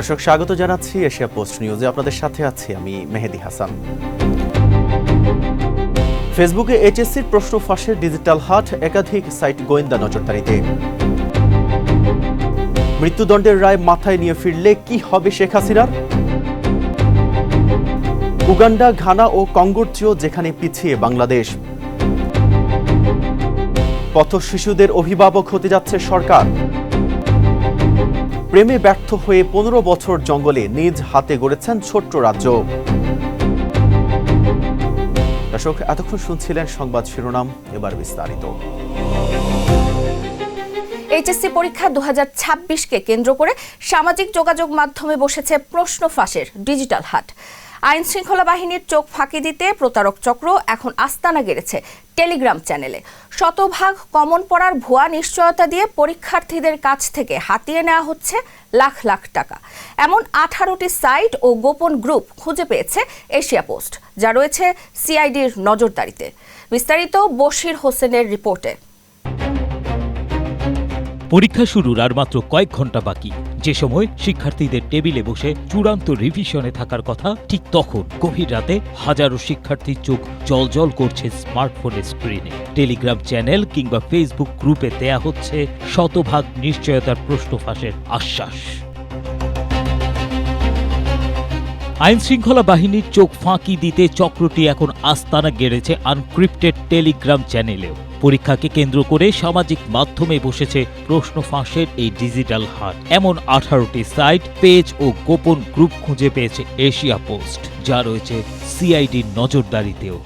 দর্শক স্বাগত জানাচ্ছি এশিয়া পোস্ট নিউজে। আপনাদের সাথে আছি আমি মেহেদি হাসান। ফেসবুকে এইচএসসির প্রশ্ন ফাঁসের ডিজিটাল হাট, একাধিক সাইট গোয়েন্দা নজরদারিতে। মৃত্যুদণ্ডের রায় মাথায় নিয়ে ফিরলে কি হবে শেখ হাসিনার? উগান্ডা, ঘানা ও কঙ্গোর চেয়েও যেখানে পিছিয়ে বাংলাদেশ। পথ শিশুদের অভিভাবক হতে যাচ্ছে সরকার। প্রেমে ব্যর্থ হয়ে 15 বছর জঙ্গলে নিজ হাতে গড়েছেন ছোট্ট রাজ্য। দর্শক, এতক্ষণ শুনছিলেন সংবাদ শিরোনাম, এবার বিস্তারিত। এইচএসসি পরীক্ষা 2026কে কেন্দ্র করে সামাজিক যোগাযোগ মাধ্যমে বসেছে প্রশ্ন ফাঁসের ডিজিটাল হাট। আইন শৃঙ্খলা বাহিনীর চোখ ফাঁকি দিতে প্রতারক চক্র এখন আস্তানা গেড়েছে টেলিগ্রাম চ্যানেলে। শতভাগ কমন পড়ার ভুয়া নিশ্চয়তা দিয়ে পরীক্ষার্থীদের কাছ থেকে হাতিয়ে নেওয়া হচ্ছে লাখ লাখ টাকা। এমন 18টি সাইট ও গোপন গ্রুপ খুঁজে পেয়েছে এশিয়া পোস্ট, যা রয়েছে সিআইডির নজরদারিতে। বিস্তারিত বশির হোসেনের রিপোর্টে। পরীক্ষা শুরুর আর মাত্র কয়েক ঘন্টা বাকি। যে সময় শিক্ষার্থীদের টেবিলে বসে চূড়ান্ত রিভিশনে থাকার কথা, ঠিক তখন গভীর রাতে হাজারো শিক্ষার্থীর চোখ জলজল করছে স্মার্টফোনের স্ক্রিনে। টেলিগ্রাম চ্যানেল কিংবা ফেসবুক গ্রুপে দেয়া হচ্ছে শতভাগ নিশ্চয়তার প্রশ্ন ফাঁসের আশ্বাস। আইন শৃঙ্খলা বাহিনীর চোখ ফাঁকি দিতে চক্রটি এখন আস্তানা গেড়েছে আনক্রিপ্টেড টেলিগ্রাম চ্যানেলেও। পরীক্ষাকে কেন্দ্র করে সামাজিক মাধ্যমে বসেছে প্রশ্ন ফাঁসের এই ডিজিটাল হাট। এমন 18টি সাইট, পেজ ও গোপন গ্রুপ খুঁজে পেয়েছে এশিয়া পোস্ট, যা রয়েছে সিআইডির নজরদারিতেও।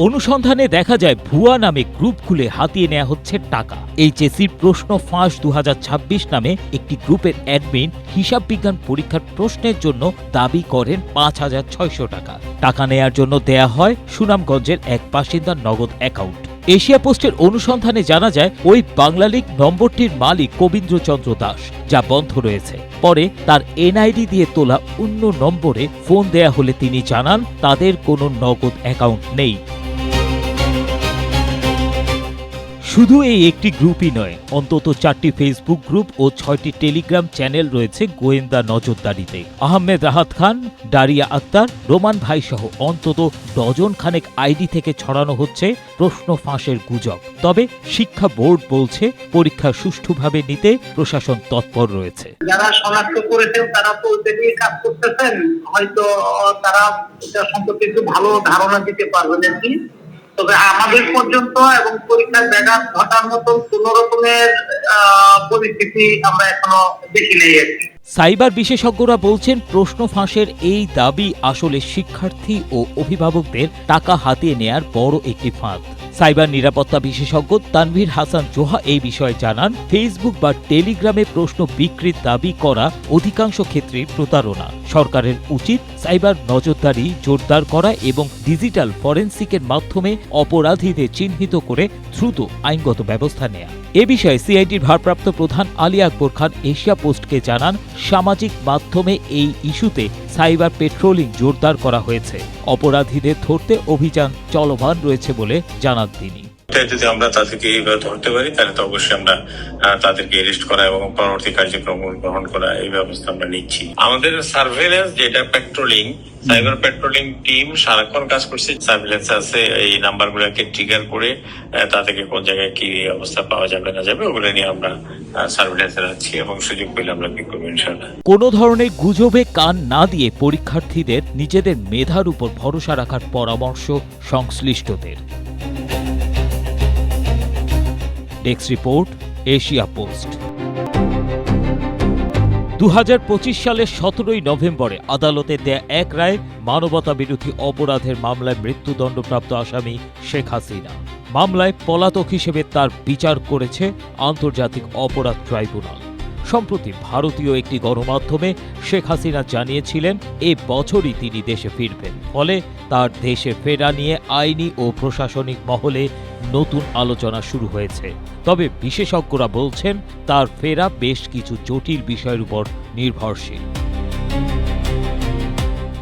অনুসন্ধানে দেখা যায় ভুয়া নামে গ্রুপ খুলে হাতিয়ে নেওয়া হচ্ছে টাকা। এইচএসসির প্রশ্ন ফাঁস 2026 নামে একটি গ্রুপের অ্যাডমিন হিসাব বিজ্ঞান পরীক্ষার প্রশ্নের জন্য দাবি করেন 5,600 টাকা। টাকা নেয়ার জন্য দেয়া হয় সুনামগঞ্জের এক বাসিন্দার নগদ অ্যাকাউন্ট। এশিয়া পোস্টের অনুসন্ধানে জানা যায় ওই বাংলালিংক নম্বরটির মালিক কবীন্দ্রচন্দ্র দাস, যা বন্ধ রয়েছে। পরে তার এনআইডি দিয়ে তোলা অন্য নম্বরে ফোন দেয়া হলে তিনি জানান তাদের কোনো নগদ অ্যাকাউন্ট নেই। শুধু এই একটি গ্রুপই নয়, অন্তত 4টি ফেসবুক গ্রুপ ও 6টি টেলিগ্রাম চ্যানেল রয়েছে গোয়েন্দা নজরদারিতে। আহমেদ রাহাত খান, ডারিয়া আক্তার, রোমান ভাই সহ অন্তত ডজন খানেক আইডি থেকে ছড়ানো হচ্ছে প্রশ্ন ফাঁসের গুজব। তবে শিক্ষা বোর্ড বলছে পরীক্ষা সুষ্ঠুভাবে নিতে প্রশাসন তৎপর রয়েছে। যারা শনাক্ত করেছেন তারা তো ওইটা নিয়ে কাজ করতেছেন, হয়তো তারা এটা সম্পর্কে একটু ভালো ধারণা দিতে পারবেন আর কি। তবে আমাদের পর্যন্ত এবং পরীক্ষার ব্যাঘাত ঘটার মতন কোন রকমের পরিস্থিতি আমরা এখনো দেখি নাই আর কি। সাইবার বিশেষজ্ঞরা বলছেন প্রশ্ন ফাঁসের এই দাবি আসলে শিক্ষার্থী ও অভিভাবকদের টাকা হাতিয়ে নেয়ার বড় একটি ফাঁদ। সাইবার নিরাপত্তা বিশেষজ্ঞ তানভীর হাসান জোহা এই বিষয়ে জানান, ফেসবুক বা টেলিগ্রামে প্রশ্ন বিক্রির দাবি করা অধিকাংশ ক্ষেত্রে প্রতারণা। সরকারের উচিত সাইবার নজরদারি জোরদার করা এবং ডিজিটাল ফরেনসিকের মাধ্যমে অপরাধীদের চিহ্নিত করে দ্রুত আইনগত ব্যবস্থা নেয়া। এ বিষয়ে সিআইডির ভারপ্রাপ্ত প্রধান আলী আকবর খান এশিয়া পোস্টকে জানান, সামাজিক মাধ্যমে এই ইস্যুতে সাইবার পেট্রোলিং জোরদার করা হয়েছে। অপরাধীদের ধরতে অভিযান চলমান রয়েছে বলে জানান তিনি। যদি আমরা তাদেরকে এইভাবে ধরতে পারি তাহলে তো অবশ্যই আমরা তাদেরকে অ্যারেস্ট করা এবং পরবর্তী কার্যক্রম গ্রহণ করা এই ব্যবস্থা আমরা নিচ্ছি। আমাদের সার্ভেলেন্স যেটা পেট্রোলিং, সাইবার পেট্রোলিং টিম সারাক্ষণ কাজ করছে। সার্ভেলেন্স আছে, এই নাম্বারগুলোকে ট্রিগার করে তাদেরকে কোন জায়গায় কি অবস্থা পাওয়া যাবে না যাবে ওগুলো নিয়ে আমরা সার্ভেলেন্সে রাখছি এবং সুযোগ পেলে আমরা কি করবো ইনশাআল্লাহ। কোনো ধরনের গুজবে কান না দিয়ে পরীক্ষার্থীদের নিজেদের মেধার উপর ভরসা রাখার পরামর্শ সংশ্লিষ্টদের। Desk report, Asia post. 2025 সালের 17 নভেম্বরে আদালতে দেয়া এক রায় মানবতা বিরোধী অপরাধের মামলায় মৃত্যুদণ্ডপ্রাপ্ত আসামি শেখ হাসিনা। মামলায় পলাতক হিসেবে তার বিচার করেছে আন্তর্জাতিক অপরাধ ট্রাইব্যুনাল। সম্প্রতি ভারতীয় একটি গণমাধ্যমে শেখ হাসিনা জানিয়েছিলেন এ বছরই তিনি দেশে ফিরবেন। ফলে তার দেশে ফেরা নিয়ে আইনি ও প্রশাসনিক মহলে নতুন আলোচনা শুরু হয়েছে। তবে বিশেষজ্ঞরা বলছেন তার ফেরা বেশ কিছু জটিল বিষয়ের উপর নির্ভরশীল।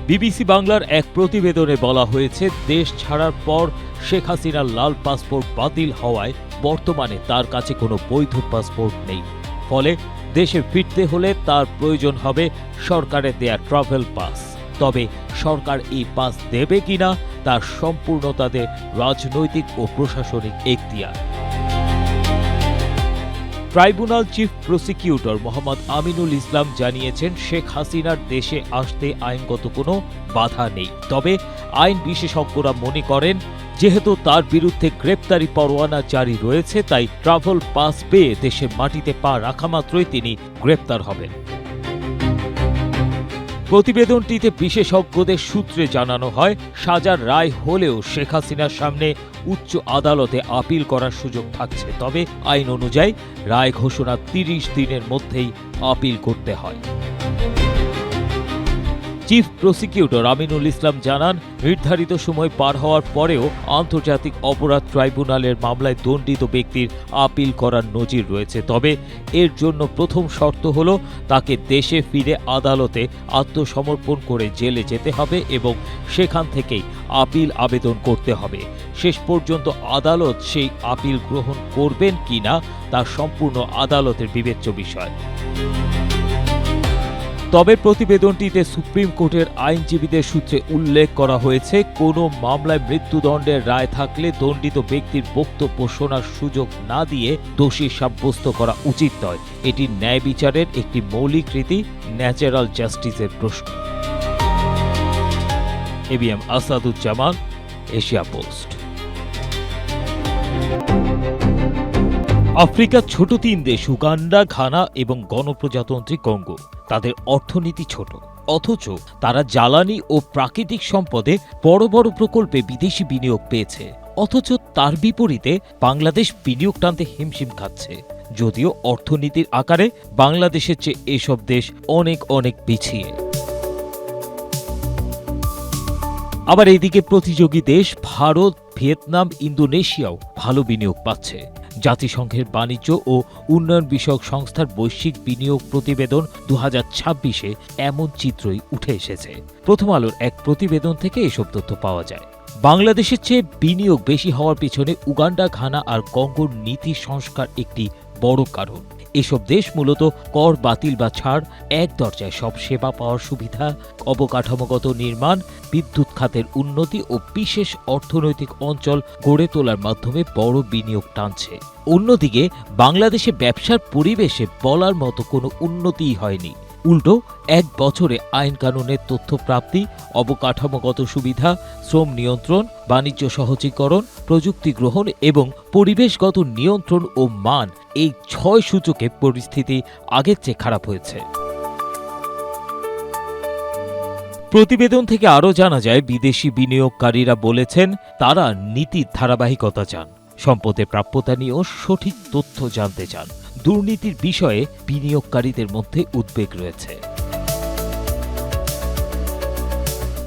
বিবিসি বাংলার এক প্রতিবেদনে বলা হয়েছে, দেশ ছাড়ার পর শেখ হাসিনার লাল পাসপোর্ট বাতিল হওয়ায় বর্তমানে তার কাছে কোনো বৈধ পাসপোর্ট নেই। ফলে দেশে ফিরতে হলে তার প্রয়োজন হবে সরকারের দেয়া ট্রাভেল পাস। তবে সরকার এই পাস দেবে কিনা তার সম্পূর্ণ তাদের রাজনৈতিক ও প্রশাসনিক এখতিয়ার। Tribunal chief prosecutor Mohammad Aminul Islam জানিয়েছেন, শেখ হাসিনার দেশে আসতে আইনগত কোনো বাধা নেই। তবে আইন বিশেষজ্ঞরা মনে করেন, যেহেতু তার বিরুদ্ধে গ্রেপ্তারি পরোয়ানা জারি রয়েছে, তাই ট্রাভেল পাস পেয়ে দেশের মাটিতে পা রাখা মাত্রই তিনি গ্রেপ্তার হবেন। প্রতিবেদনটিতে বিশেষজ্ঞদের সূত্রে জানানো হয়, সাজার রায় হলেও শেখ হাসিনার সামনে উচ্চ আদালতে আপিল করার সুযোগ থাকছে। তবে আইন অনুযায়ী রায় ঘোষণার ৩০ দিনের মধ্যেই আপিল করতে হয়। চিফ প্রসিকিউটর আমিনুল ইসলাম জানান, নির্ধারিত সময় পার হওয়ার পরেও আন্তর্জাতিক অপরাধ ট্রাইব্যুনালের মামলায় দণ্ডিত ব্যক্তির আপিল করার নজির রয়েছে। তবে এর জন্য প্রথম শর্ত হল তাকে দেশে ফিরে আদালতে আত্মসমর্পণ করে জেলে যেতে হবে এবং সেখান থেকেই আপিল আবেদন করতে হবে। শেষ পর্যন্ত আদালত সেই আপিল গ্রহণ করবেন কিনা তা সম্পূর্ণ আদালতের বিবেচ্য বিষয়। তবে প্রতিবেদনটিতে সুপ্রিম কোর্টের আইনজীবীদের সূত্রে উল্লেখ করা হয়েছে, কোনো মামলায় মৃত্যুদণ্ডের রায় থাকলে দণ্ডিত ব্যক্তির বক্তব্য শোনার সুযোগ না দিয়ে দোষী সাব্যস্ত করা উচিত নয়। এটি ন্যায় বিচারের একটি মৌলিক রীতি, ন্যাচারাল জাস্টিসের প্রশ্ন। ABM Asaduzzaman, Asia post. আফ্রিকার ছোট ৩ দেশ উগান্ডা, ঘানা এবং গণপ্রজাতন্ত্রী কঙ্গো, তাদের অর্থনীতি ছোট, অথচ তারা জ্বালানি ও প্রাকৃতিক সম্পদে বড় বড় প্রকল্পে বিদেশি বিনিয়োগ পেয়েছে। অথচ তার বিপরীতে বাংলাদেশ বিনিয়োগ টানতে হিমশিম খাচ্ছে। যদিও অর্থনীতির আকারে বাংলাদেশের চেয়ে এসব দেশ অনেক অনেক পিছিয়ে। আবার এদিকে প্রতিযোগী দেশ ভারত, ভিয়েতনাম, ইন্দোনেশিয়াও ভালো বিনিয়োগ পাচ্ছে। জাতিসংঘের বাণিজ্য ও উন্নয়ন বিষয়ক সংস্থার বৈশ্বিক বিনিয়োগ প্রতিবেদন ২০২৬-এ এমন চিত্রই উঠে এসেছে। প্রথম আলোর এক প্রতিবেদন থেকে এসব তথ্য পাওয়া যায়। বাংলাদেশের চেয়ে বিনিয়োগ বেশি হওয়ার পিছনে উগান্ডা, ঘানা আর কঙ্গোর নীতি সংস্কার একটি বড় কারণ। এসব দেশ মূলত কর বাতিল বা ছাড়, এক দরজায় সব সেবা পাওয়ার সুবিধা, অবকাঠামোগত নির্মাণ, বিদ্যুৎ খাতের উন্নতি ও বিশেষ অর্থনৈতিক অঞ্চল গড়ে তোলার মাধ্যমে বড় বিনিয়োগ টানছে। অন্যদিকে বাংলাদেশে ব্যবসার পরিবেশে বলার মতো কোনো উন্নতিই হয়নি। উল্টো ১ বছরে আইন কানুনের তথ্য প্রাপ্তি, অবকাঠামোগত সুবিধা, শ্রম নিয়ন্ত্রণ, বাণিজ্য সহজীকরণ, প্রযুক্তি গ্রহণ এবং পরিবেশগত নিয়ন্ত্রণ ও মান, এই ৬ সূচকে পরিস্থিতি আগের চেয়ে খারাপ হয়েছে। প্রতিবেদন থেকে আরও জানা যায়, বিদেশি বিনিয়োগকারীরা বলেছেন তারা নীতির ধারাবাহিকতা চান, সম্পদের প্রাপ্যতা নিয়েও সঠিক তথ্য জানতে চান। দুর্নীতির বিষয়ে বিনিয়োগকারীদের মধ্যে উদ্বেগ রয়েছে।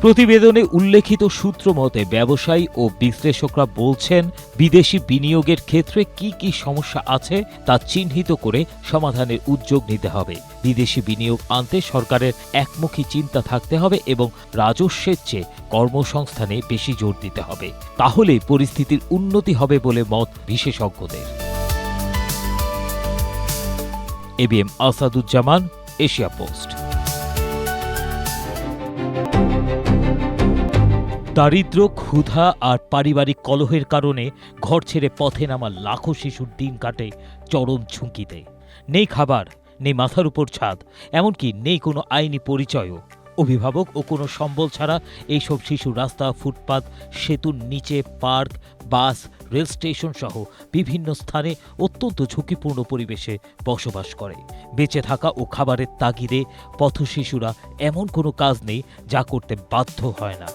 প্রতিবেদনে উল্লেখিত সূত্র মতে ব্যবসায়ী ও বিশ্লেষকরা বলছেন, বিদেশি বিনিয়োগের ক্ষেত্রে কি কি সমস্যা আছে তা চিহ্নিত করে সমাধানের উদ্যোগ নিতে হবে। বিদেশি বিনিয়োগ আনতে সরকারের একমুখী চিন্তা থাকতে হবে এবং রাজস্বের চেয়ে কর্মসংস্থানে বেশি জোর দিতে হবে। তাহলেই পরিস্থিতির উন্নতি হবে বলে মত বিশেষজ্ঞদের। ABM Asaduzzaman, Asia post. দারিদ্র, ক্ষুধা আর পারিবারিক কলহের কারণে ঘর ছেড়ে পথে নামা লাখো শিশুর দিন কাটে চরম ঝুঁকিতে। নেই খাবার, নেই মাথার উপর ছাদ, এমনকি নেই কোনো আইনি পরিচয়ও। অভিভাবক ও কোনো সম্বল ছাড়া এইসব শিশু রাস্তা, ফুটপাত, সেতুর নিচে, পার্ক, বাস, রেল স্টেশন সহ বিভিন্ন স্থানে অত্যন্ত ঝুঁকিপূর্ণ পরিবেশে বসবাস করে। বেঁচে থাকা ও খাবারের তাগিদে পথশিশুরা এমন কোনো কাজ নেই যা করতে বাধ্য হয় না।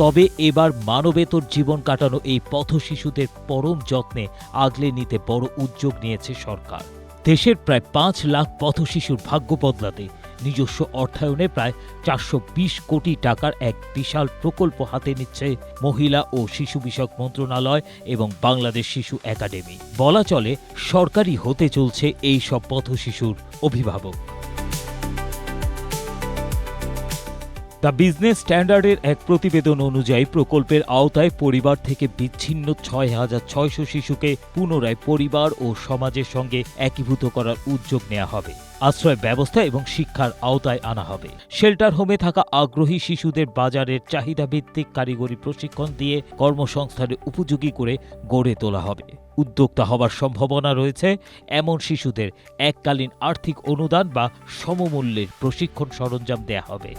তবে এবার মানবেতর জীবন কাটানো এই পথশিশুদের পরম যত্নে আগলে নিতে বড় উদ্যোগ নিয়েছে সরকার। দেশের প্রায় ৫ লাখ পথশিশুর ভাগ্য বদলাতে নিজস্ব অর্থায়নে প্রায় ৪২০ কোটি টাকার এক বিশাল প্রকল্প হাতে নিচ্ছে মহিলা ও শিশু বিষয়ক মন্ত্রণালয় এবং বাংলাদেশ শিশু একাডেমি। বলা চলে সরকারি হতে চলছে এই সব পথশিশুর অভিভাবক। দ্য বিজনেস স্ট্যান্ডার্ডের এক প্রতিবেদন অনুযায়ী প্রকল্পের আওতায় পরিবার থেকে বিচ্ছিন্ন ৬,৬০০ শিশুকে পুনরায় পরিবার ও সমাজের সঙ্গে একীভূত করার উদ্যোগ নেওয়া হবে। আশ্রয় ব্যবস্থা এবং শিক্ষার আওতায় আনা হবে। শেল্টার হোমে থাকা আগ্রহী শিশুদের বাজারের চাহিদাভিত্তিক কারিগরি প্রশিক্ষণ দিয়ে কর্মসংস্থানের উপযোগী করে গড়ে তোলা হবে। উদ্যোক্তা হবার সম্ভাবনা রয়েছে এমন শিশুদের এককালীন আর্থিক অনুদান বা সমমূল্যের প্রশিক্ষণ সরঞ্জাম দেয়া হবে।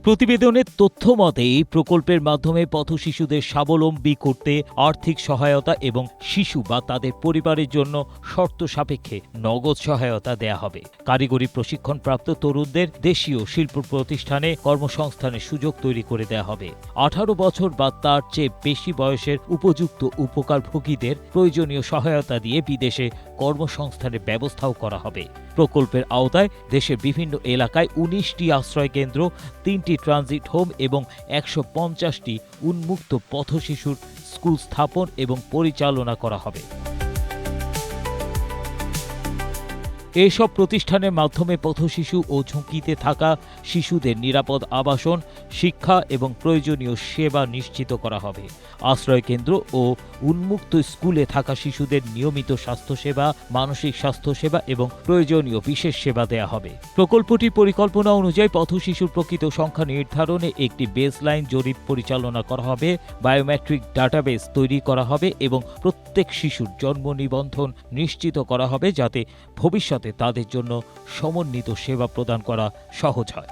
প্রতিবেদনের তথ্য মতে এই প্রকল্পের মাধ্যমে পথশিশুদের স্বাবলম্বী করতে আর্থিক সহায়তা এবং শিশু বা তাদের পরিবারের জন্য শর্ত সাপেক্ষে নগদ সহায়তা দেয়া হবে। কারিগরি প্রশিক্ষণপ্রাপ্ত তরুণদের দেশীয় শিল্প প্রতিষ্ঠানে কর্মসংস্থানের সুযোগ তৈরি করে দেয়া হবে। 18 বছর বা তার চেয়ে বেশি বয়সের উপযুক্ত উপকারভোগীদের প্রয়োজনীয় সহায়তা দিয়ে বিদেশে কর্মসংস্থানের ব্যবস্থাও করা হবে। প্রকল্পের আওতায় দেশের বিভিন্ন এলাকায় 19টি আশ্রয় কেন্দ্র, 3টি ট্রানজিট হোম এবং 150টি উন্মুক্ত পথশিশুর স্কুল স্থাপন এবং পরিচালনা করা হবে। এসব প্রতিষ্ঠানের মাধ্যমে পথশিশু ও ঝুঁকিতে থাকা শিশুদের নিরাপদ আবাসন, শিক্ষা এবং প্রয়োজনীয় সেবা নিশ্চিত করা হবে। আশ্রয় কেন্দ্র ও উন্মুক্ত স্কুলে থাকা শিশুদের নিয়মিত স্বাস্থ্যসেবা, মানসিক স্বাস্থ্যসেবা এবং প্রয়োজনীয় বিশেষ সেবা দেয়া হবে। প্রকল্পটির পরিকল্পনা অনুযায়ী পথশিশুর প্রকৃত সংখ্যা নির্ধারণে একটি বেসলাইন জরিপ পরিচালনা করা হবে, বায়োমেট্রিক ডাটাবেস তৈরি করা হবে এবং প্রত্যেক শিশুর জন্ম নিবন্ধন নিশ্চিত করা হবে যাতে ভবিষ্যতে তাদের জন্য সমন্বিত সেবা প্রদান করা সহজ হয়।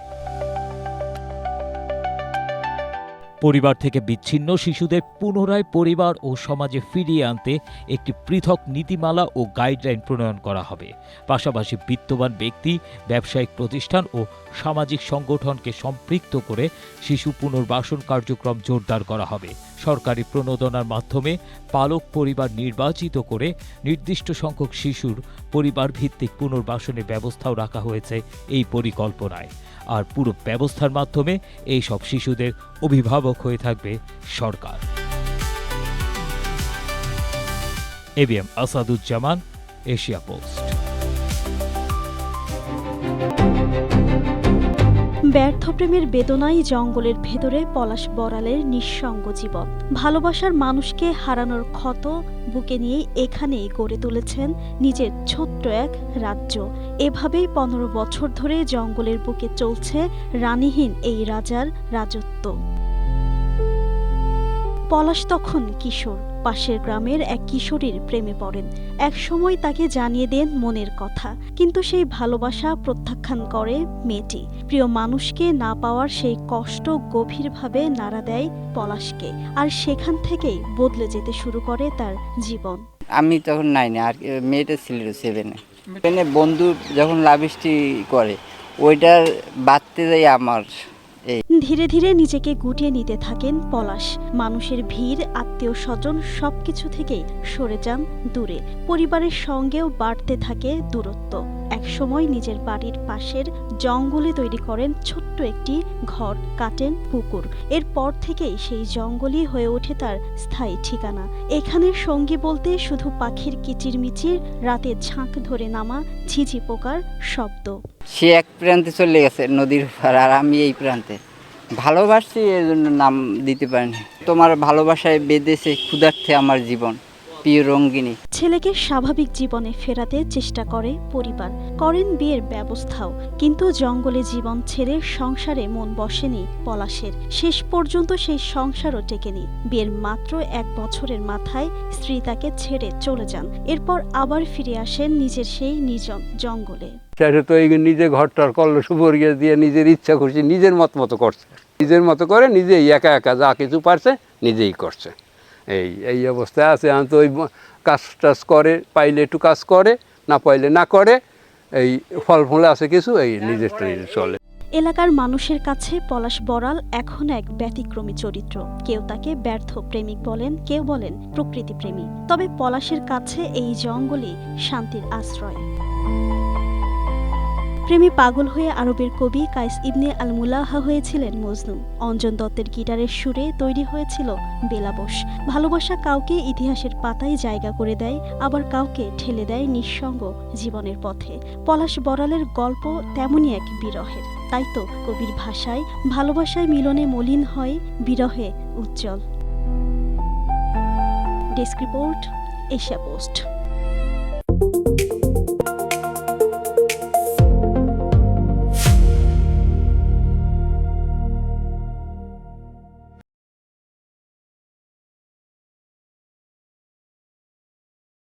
পরিবার থেকে বিচ্ছিন্ন শিশুদের পুনরায় পরিবার ও সমাজে ফিরিয়ে আনতে একটি পৃথক নীতিমালা ও গাইডলাইন প্রণয়ন করা হবে। পাশাপাশি বিত্তবান ব্যক্তি, ব্যবসায়িক প্রতিষ্ঠান ও সামাজিক সংগঠনকে সম্পৃক্ত করে শিশু পুনর্বাসন কার্যক্রম জোরদার করা হবে। সরকারি প্রণোদনার মাধ্যমে পালক পরিবার নির্বাচিত করে নির্দিষ্ট সংখ্যক শিশুর পরিবার ভিত্তিক পুনর্বাসনের ব্যবস্থাও রাখা হয়েছে এই পরিকল্পনায়। আর পুরো ব্যবস্থার মাধ্যমে এই সব শিশুদের অভিভাবক হয়ে থাকবে সরকার। ABM Asaduzzaman, Asia Post. ব্যর্থ প্রেমের বেদনায় জঙ্গলের ভেতরে পলাশ বড়ালের নিঃসঙ্গ জীবন। ভালোবাসার মানুষকে হারানোর ক্ষত বুকে নিয়ে এখানেই গড়ে তুলেছেন নিজের ছোট্ট এক রাজ্য। এভাবেই 15 বছর ধরে জঙ্গলের বুকে চলছে রানীহীন এই রাজার রাজত্ব। পলাশ তখন কিশোর, পাশের গ্রামের এক কিশোরীর প্রেমে পড়েন। এক সময় তাকে জানিয়ে দেন মনের কথা, কিন্তু সেই ভালোবাসা প্রত্যাখ্যান করে মেয়েটি। প্রিয় মানুষকে না পাওয়ার সেই কষ্ট গভীরভাবে নাড়া দেয় পলাশকে, আর সেখান থেকেই বদলে যেতে শুরু করে তার জীবন। আমি তখন 9-এ, আর মেয়েটা ছিল 7-এ। বন্ধু যখন লাভিষ্টি করে ওইটার বাঁধতে যাই আমার। ধীরে ধীরে নিজেকে গুটিয়ে নিতে থাকেন পলাশ। মানুষের ভিড়, আত্মীয় স্বজন সবকিছু থেকেই সরে যান দূরে। পরিবারের সঙ্গেও বাড়তে থাকে দূরত্ব। একসময় নিজের বাড়ির পাশের জঙ্গলে তৈরি করেন ছোট্ট একটি ঘর, কাটেন পুকুর। এরপর থেকেই সেই জঙ্গলই হয়ে ওঠে তার স্থায়ী ঠিকানা। এখানের সঙ্গী বলতে শুধু পাখির কিচিরমিচির, রাতে ঝাঁক ধরে নামা ঝিঝি পোকার শব্দ। সে এক প্রান্তে চলে গেছে নদীর পার, আর আমি এই প্রান্তে। ভালোবাসছি, এর জন্য নাম দিতে পারিনি। তোমার ভালোবাসায় বেঁধেছে ক্ষুধার্থে আমার জীবন, প্রিয় রঙ্গিনী। ছেলেকে স্বাভাবিক জীবনে ফেরাতে চেষ্টা করে পরিবার, করেন বিয়ের ব্যবস্থাও। কিন্তু জঙ্গলে জীবন ছেড়ে সংসারে মন বসেনি পলাশের। শেষ পর্যন্ত সেই সংসারও টেকেনি। বিয়ের মাত্র 1 বছরের মাথায় স্ত্রী তাকে ছেড়ে চলে যান। এরপর আবার ফিরে আসেন নিজের সেই নির্জন জঙ্গলে। সেটা তো এই নিজে ঘরটার কল্লো সুপরিয়ে দিয়ে নিজের ইচ্ছা করছে, নিজের মতো করছে, নিজের মতো করে নিজেই একা একা যা কিছু পারছে নিজেই করছে। এই অবস্থায় আছে। আমি তো ওই কাজ টাজ করে, পাইলে একটু কাজ করে, না পাইলে না করে। এই ফল ফলে আছে কিছু, এই নিজেরটা নিজে চলে। এলাকার মানুষের কাছে পলাশ বড়াল এখন এক ব্যতিক্রমী চরিত্র। কেউ তাকে ব্যর্থ প্রেমিক বলেন, কেউ বলেন প্রকৃতি প্রেমী। তবে পলাশের কাছে এই জঙ্গলই শান্তির আশ্রয়। প্রেমে পাগল হয়ে আরবের কবি কাইস ইবনে আল মুলাহা হয়েছিলেন মজনু। অঞ্জন দত্তের গিটারের সুরে তৈরি হয়েছিল বেলাবশ। ভালোবাসা কাউকে ইতিহাসের পাতায় জায়গা করে দেয়, আবার কাউকে ঠেলে দেয় নিঃসঙ্গ জীবনের পথে। পলাশ বড়ালের গল্প তেমনই এক বিরহের। তাই তো কবির ভাষায় ভালোবাসায় মিলনে মলিন হয়, বিরহে উজ্জ্বল। Desk report, Asia post.